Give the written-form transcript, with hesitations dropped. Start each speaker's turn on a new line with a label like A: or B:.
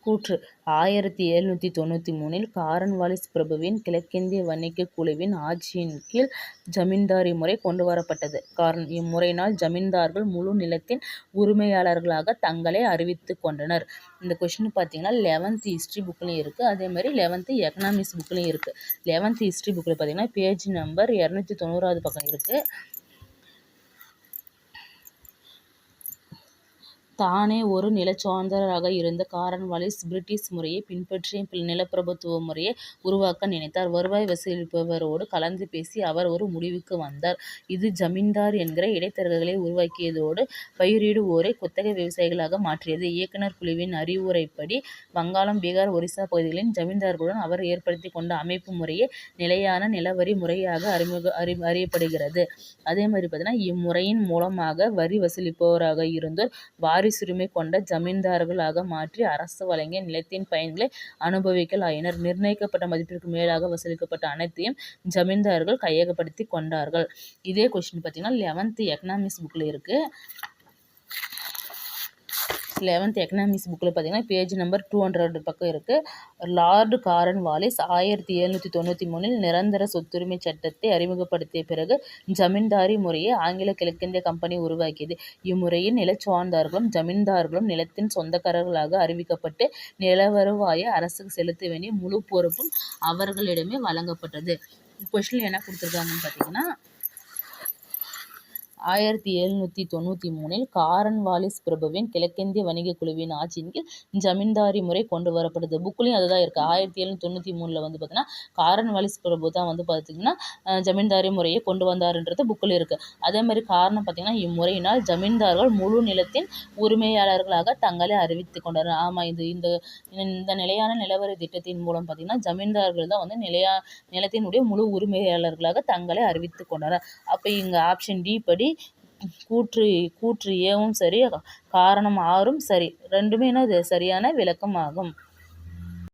A: கூற்று 1793 காரன்வாலிஸ் பிரபுவின் கிழக்கிந்திய வணிகக் குழுவின் ஆட்சியின் கீழ் ஜமீன்தாரி முறை கொண்டுவரப்பட்டது. காரணம்: இம்முறையினால் ஜமீன்தார்கள் முழு நிலத்தின் உரிமையாளர்களாக தங்களை அறிவித்துக் கொண்டனர். இந்த கொஸ்டின் பார்த்தீங்கன்னா 11th ஹிஸ்ட்ரி புக்லையும் இருக்குது, அதே மாதிரி 11th எக்கனாமிக்ஸ் புக்லையும் இருக்குது. 11th ஹிஸ்ட்ரி புக்கில் பார்த்தீங்கன்னா பேஜ் நம்பர் 290 பக்கம் இருக்குது. தானே ஒரு நிலச்சார்ந்தராக இருந்த காரன்வாலிஸ் பிரிட்டிஷ் முறையை பின்பற்றிய நிலப்பிரபுத்துவ முறையை உருவாக்க நினைத்தார். வருவாய் வசூலிப்பவரோடு கலந்து பேசி அவர் ஒரு முடிவுக்கு வந்தார். இது ஜமீன்தார் என்கிற இடைத்தரகர்களை உருவாக்கியதோடு பயிரிடுவோரை குத்தகை விவசாயிகளாக மாற்றியது. இயக்குனர் குழுவின் அறிவுரைப்படி வங்காளம், பீகார், ஒரிசா பகுதிகளின் ஜமீன்தார்களுடன் அவர் ஏற்படுத்தி கொண்ட அமைப்பு முறையே நிலையான நிலவரி முறையாக அறியப்படுகிறது. அதே மாதிரி பார்த்தீங்கன்னா இம்முறையின் மூலமாக வரி வசூலிப்பவராக இருந்தோர் வாரிசுரிமை கொண்ட ஜமீன்தார்களாக மாற்றி அரசு வழங்கிய நிலத்தின் பயன்களை அனுபவிக்கலாயினர். நிர்ணயிக்கப்பட்ட மதிப்பிற்கு மேலாக வசூலிக்கப்பட்ட அனைத்தையும் ஜமீன்தார்கள் கையகப்படுத்தி கொண்டார்கள். இதே கொஸ்டின் பார்த்தீங்கன்னா 11th எக்கனாமிக்ஸ் புக்கில் இருக்குது. 11th எக்கனாமிக்ஸ் புக்கில் பார்த்தீங்கன்னா பேஜ் நம்பர் 200 பக்கம் இருக்குது. லார்டு காரன்வாலிஸ் 1793 நிரந்தர சொத்துரிமை சட்டத்தை அறிமுகப்படுத்திய பிறகு ஜமீன்தாரி முறையை ஆங்கில கிழக்கிந்திய கம்பெனி உருவாக்கியது. இம்முறையில் நிலச்சார்ந்தார்களும் ஜமீன்தார்களும் நிலத்தின் சொந்தக்காரர்களாக அறிவிக்கப்பட்டு நிலவருவாயை அரசுக்கு செலுத்த வேண்டிய முழு பொறுப்பும் அவர்களிடமே வழங்கப்பட்டது. கொஸ்டின் என்ன கொடுத்துருக்காங்கன்னு பார்த்தீங்கன்னா 1793 காரன்வாலிஸ் பிரபுவின் கிழக்கிந்திய வணிகக் குழுவின் ஆட்சியின் கீழ் ஜமீன்தாரி முறை கொண்டு வரப்பட்டது. புக்லையும் அதுதான் இருக்குது. 1793 வந்து பார்த்தீங்கன்னா காரன்வாலிஸ் பிரபு தான் வந்து பார்த்தீங்கன்னா ஜமீன்தாரி முறையை கொண்டு வந்தாருன்றது புக்கில் இருக்குது. அதே மாதிரி காரணம் பார்த்தீங்கன்னா இம்முறையினால் ஜமீன்தார்கள் முழு நிலத்தின் உரிமையாளர்களாக தங்களை அறிவித்துக் கொண்டனர். ஆமாம், இந்த நிலையான நிலவரி திட்டத்தின் மூலம் பார்த்தீங்கன்னா ஜமீன்தார்கள் தான் வந்து நிலத்தினுடைய முழு உரிமையாளர்களாக தங்களை அறிவித்துக் கொண்டனர். அப்போ இங்கே ஆப்ஷன் டி படி கூற்று ஏவும் சரி, காரணம் ஆறும் சரி, ரெண்டுமே என்னது சரியான விளக்கம் ஆகும்.